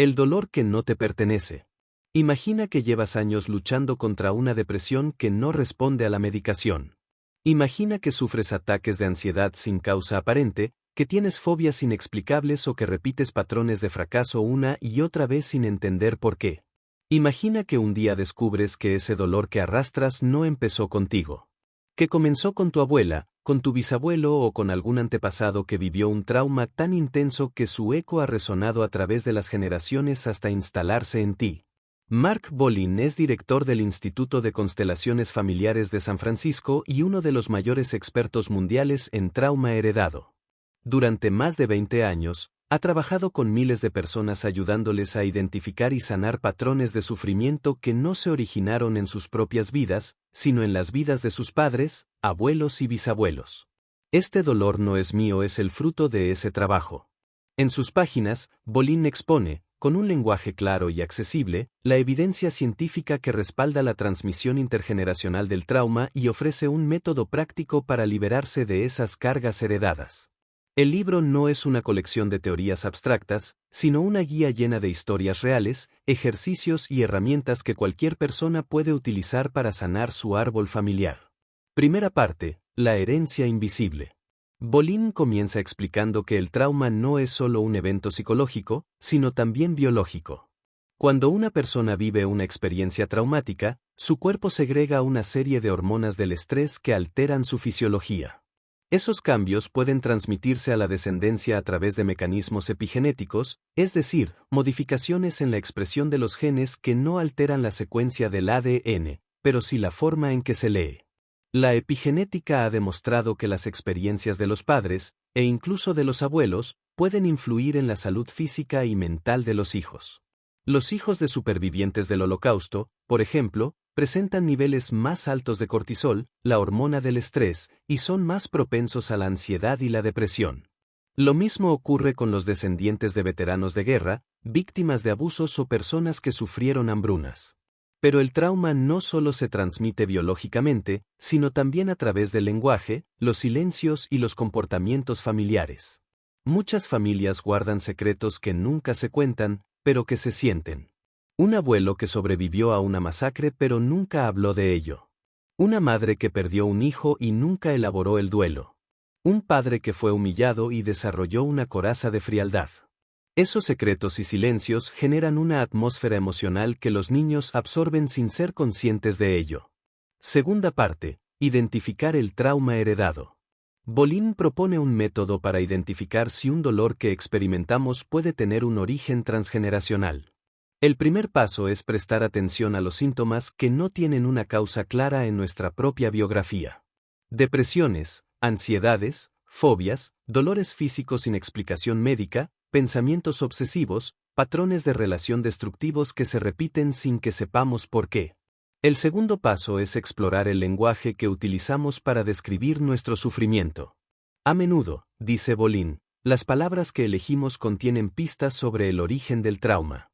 El dolor que no te pertenece. Imagina que llevas años luchando contra una depresión que no responde a la medicación. Imagina que sufres ataques de ansiedad sin causa aparente, que tienes fobias inexplicables o que repites patrones de fracaso una y otra vez sin entender por qué. Imagina que un día descubres que ese dolor que arrastras no empezó contigo. Que comenzó con tu abuela, con tu bisabuelo o con algún antepasado que vivió un trauma tan intenso que su eco ha resonado a través de las generaciones hasta instalarse en ti. Mark Bolin es director del Instituto de Constelaciones Familiares de San Francisco y uno de los mayores expertos mundiales en trauma heredado. Durante más de 20 años, ha trabajado con miles de personas ayudándoles a identificar y sanar patrones de sufrimiento que no se originaron en sus propias vidas, sino en las vidas de sus padres, abuelos y bisabuelos. Este dolor no es mío, es el fruto de ese trabajo. En sus páginas, Bolin expone, con un lenguaje claro y accesible, la evidencia científica que respalda la transmisión intergeneracional del trauma y ofrece un método práctico para liberarse de esas cargas heredadas. El libro no es una colección de teorías abstractas, sino una guía llena de historias reales, ejercicios y herramientas que cualquier persona puede utilizar para sanar su árbol familiar. Primera parte, la herencia invisible. Bolin comienza explicando que el trauma no es solo un evento psicológico, sino también biológico. Cuando una persona vive una experiencia traumática, su cuerpo segrega una serie de hormonas del estrés que alteran su fisiología. Esos cambios pueden transmitirse a la descendencia a través de mecanismos epigenéticos, es decir, modificaciones en la expresión de los genes que no alteran la secuencia del ADN, pero sí la forma en que se lee. La epigenética ha demostrado que las experiencias de los padres, e incluso de los abuelos, pueden influir en la salud física y mental de los hijos. Los hijos de supervivientes del Holocausto, por ejemplo, presentan niveles más altos de cortisol, la hormona del estrés, y son más propensos a la ansiedad y la depresión. Lo mismo ocurre con los descendientes de veteranos de guerra, víctimas de abusos o personas que sufrieron hambrunas. Pero el trauma no solo se transmite biológicamente, sino también a través del lenguaje, los silencios y los comportamientos familiares. Muchas familias guardan secretos que nunca se cuentan, pero que se sienten. Un abuelo que sobrevivió a una masacre pero nunca habló de ello. Una madre que perdió un hijo y nunca elaboró el duelo. Un padre que fue humillado y desarrolló una coraza de frialdad. Esos secretos y silencios generan una atmósfera emocional que los niños absorben sin ser conscientes de ello. Segunda parte, identificar el trauma heredado. Bolin propone un método para identificar si un dolor que experimentamos puede tener un origen transgeneracional. El primer paso es prestar atención a los síntomas que no tienen una causa clara en nuestra propia biografía. Depresiones, ansiedades, fobias, dolores físicos sin explicación médica, pensamientos obsesivos, patrones de relación destructivos que se repiten sin que sepamos por qué. El segundo paso es explorar el lenguaje que utilizamos para describir nuestro sufrimiento. A menudo, dice Bolin, las palabras que elegimos contienen pistas sobre el origen del trauma.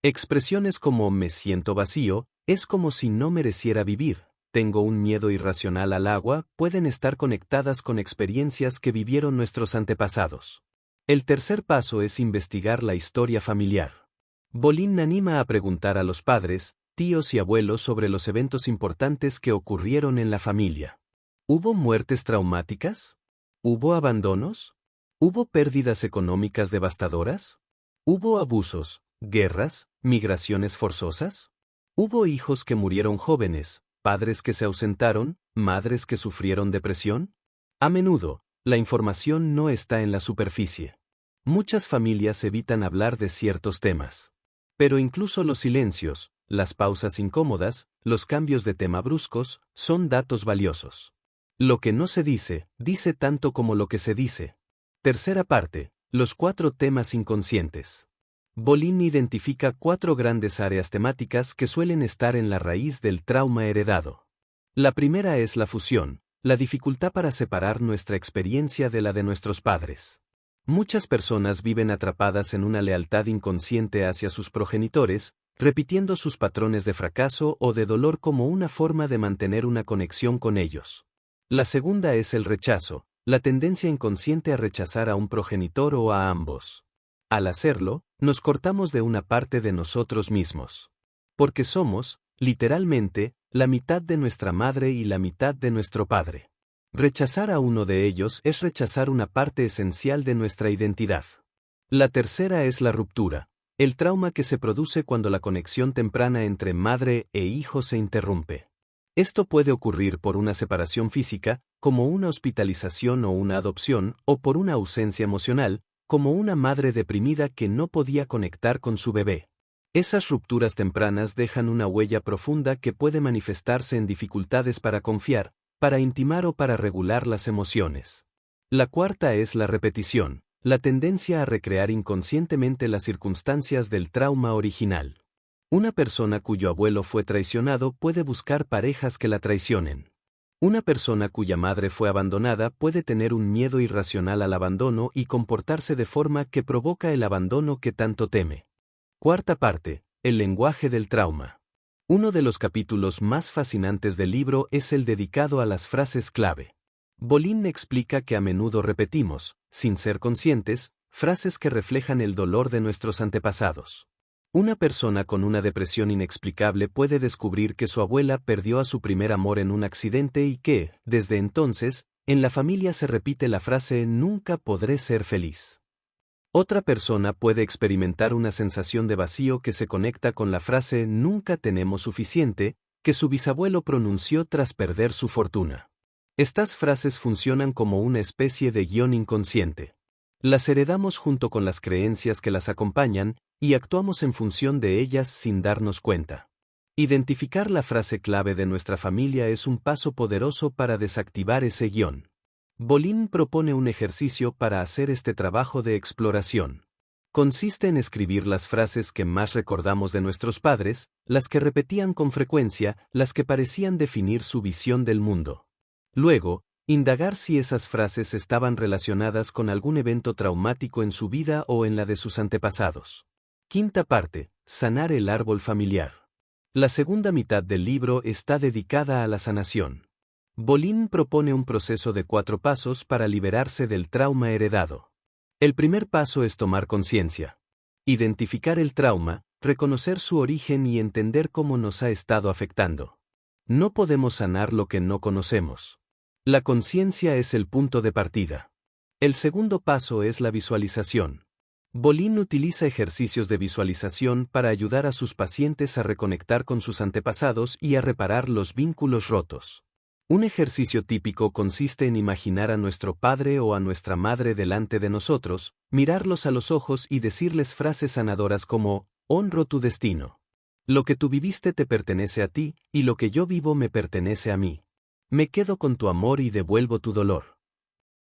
Expresiones como me siento vacío, es como si no mereciera vivir, tengo un miedo irracional al agua, pueden estar conectadas con experiencias que vivieron nuestros antepasados. El tercer paso es investigar la historia familiar. Bolin anima a preguntar a los padres, tíos y abuelos sobre los eventos importantes que ocurrieron en la familia. ¿Hubo muertes traumáticas? ¿Hubo abandonos? ¿Hubo pérdidas económicas devastadoras? ¿Hubo abusos, guerras, migraciones forzosas? ¿Hubo hijos que murieron jóvenes, padres que se ausentaron, madres que sufrieron depresión? A menudo, la información no está en la superficie. Muchas familias evitan hablar de ciertos temas. Pero incluso los silencios, las pausas incómodas, los cambios de tema bruscos, son datos valiosos. Lo que no se dice, dice tanto como lo que se dice. Tercera parte, los 4 temas inconscientes. Bolin identifica 4 grandes áreas temáticas que suelen estar en la raíz del trauma heredado. La primera es la fusión, la dificultad para separar nuestra experiencia de la de nuestros padres. Muchas personas viven atrapadas en una lealtad inconsciente hacia sus progenitores, repitiendo sus patrones de fracaso o de dolor como una forma de mantener una conexión con ellos. La segunda es el rechazo, la tendencia inconsciente a rechazar a un progenitor o a ambos. Al hacerlo, Nos cortamos de una parte de nosotros mismos. Porque somos, literalmente, la mitad de nuestra madre y la mitad de nuestro padre. Rechazar a uno de ellos es rechazar una parte esencial de nuestra identidad. La tercera es la ruptura, el trauma que se produce cuando la conexión temprana entre madre e hijo se interrumpe. Esto puede ocurrir por una separación física, como una hospitalización o una adopción, o por una ausencia emocional, como una madre deprimida que no podía conectar con su bebé. Esas rupturas tempranas dejan una huella profunda que puede manifestarse en dificultades para confiar, para intimar o para regular las emociones. La cuarta es la repetición, la tendencia a recrear inconscientemente las circunstancias del trauma original. Una persona cuyo abuelo fue traicionado puede buscar parejas que la traicionen. Una persona cuya madre fue abandonada puede tener un miedo irracional al abandono y comportarse de forma que provoca el abandono que tanto teme. Cuarta parte, el lenguaje del trauma. Uno de los capítulos más fascinantes del libro es el dedicado a las frases clave. Bolin explica que a menudo repetimos, sin ser conscientes, frases que reflejan el dolor de nuestros antepasados. Una persona con una depresión inexplicable puede descubrir que su abuela perdió a su primer amor en un accidente y que, desde entonces, en la familia se repite la frase «nunca podré ser feliz». Otra persona puede experimentar una sensación de vacío que se conecta con la frase «nunca tenemos suficiente», que su bisabuelo pronunció tras perder su fortuna. Estas frases funcionan como una especie de guión inconsciente. Las heredamos junto con las creencias que las acompañan, y actuamos en función de ellas sin darnos cuenta. Identificar la frase clave de nuestra familia es un paso poderoso para desactivar ese guión. Bolin propone un ejercicio para hacer este trabajo de exploración. Consiste en escribir las frases que más recordamos de nuestros padres, las que repetían con frecuencia, las que parecían definir su visión del mundo. Luego, indagar si esas frases estaban relacionadas con algún evento traumático en su vida o en la de sus antepasados. Quinta parte, sanar el árbol familiar. La segunda mitad del libro está dedicada a la sanación. Bolin propone un proceso de 4 pasos para liberarse del trauma heredado. El primer paso es tomar conciencia. Identificar el trauma, reconocer su origen y entender cómo nos ha estado afectando. No podemos sanar lo que no conocemos. La conciencia es el punto de partida. El segundo paso es la visualización. Bolin utiliza ejercicios de visualización para ayudar a sus pacientes a reconectar con sus antepasados y a reparar los vínculos rotos. Un ejercicio típico consiste en imaginar a nuestro padre o a nuestra madre delante de nosotros, mirarlos a los ojos y decirles frases sanadoras como, honro tu destino. Lo que tú viviste te pertenece a ti, y lo que yo vivo me pertenece a mí. Me quedo con tu amor y devuelvo tu dolor.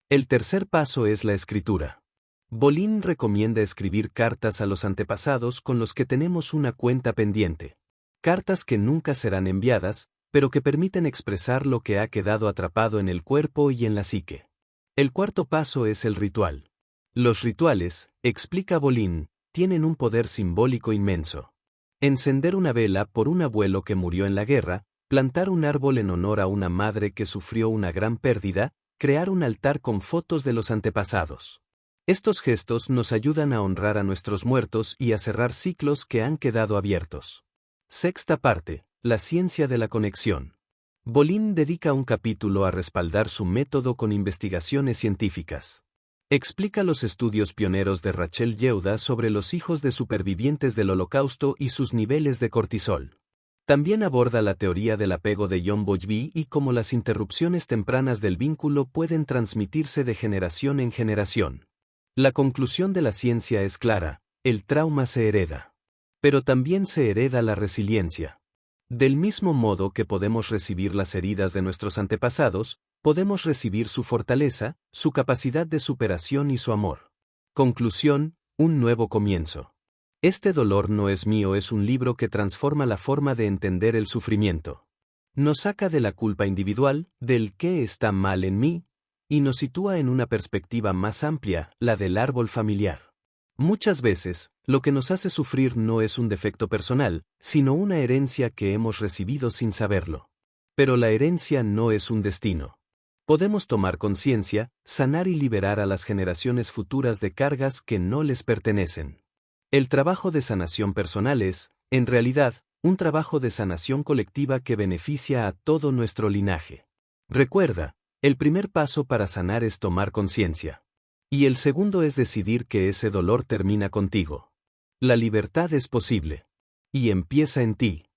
El tercer paso es la escritura. Bolin recomienda escribir cartas a los antepasados con los que tenemos una cuenta pendiente. Cartas que nunca serán enviadas, pero que permiten expresar lo que ha quedado atrapado en el cuerpo y en la psique. El cuarto paso es el ritual. Los rituales, explica Bolin, tienen un poder simbólico inmenso. Encender una vela por un abuelo que murió en la guerra, plantar un árbol en honor a una madre que sufrió una gran pérdida, crear un altar con fotos de los antepasados. Estos gestos nos ayudan a honrar a nuestros muertos y a cerrar ciclos que han quedado abiertos. Sexta parte, la ciencia de la conexión. Bolin dedica un capítulo a respaldar su método con investigaciones científicas. Explica los estudios pioneros de Rachel Yehuda sobre los hijos de supervivientes del Holocausto y sus niveles de cortisol. También aborda la teoría del apego de John Bowlby y cómo las interrupciones tempranas del vínculo pueden transmitirse de generación en generación. La conclusión de la ciencia es clara: el trauma se hereda. Pero también se hereda la resiliencia. Del mismo modo que podemos recibir las heridas de nuestros antepasados, podemos recibir su fortaleza, su capacidad de superación y su amor. Conclusión: un nuevo comienzo. Este dolor no es mío es un libro que transforma la forma de entender el sufrimiento. Nos saca de la culpa individual, del qué está mal en mí, y nos sitúa en una perspectiva más amplia, la del árbol familiar. Muchas veces, lo que nos hace sufrir no es un defecto personal, sino una herencia que hemos recibido sin saberlo. Pero la herencia no es un destino. Podemos tomar conciencia, sanar y liberar a las generaciones futuras de cargas que no les pertenecen. El trabajo de sanación personal es, en realidad, un trabajo de sanación colectiva que beneficia a todo nuestro linaje. Recuerda, el primer paso para sanar es tomar conciencia. Y el segundo es decidir que ese dolor termina contigo. La libertad es posible. Y empieza en ti.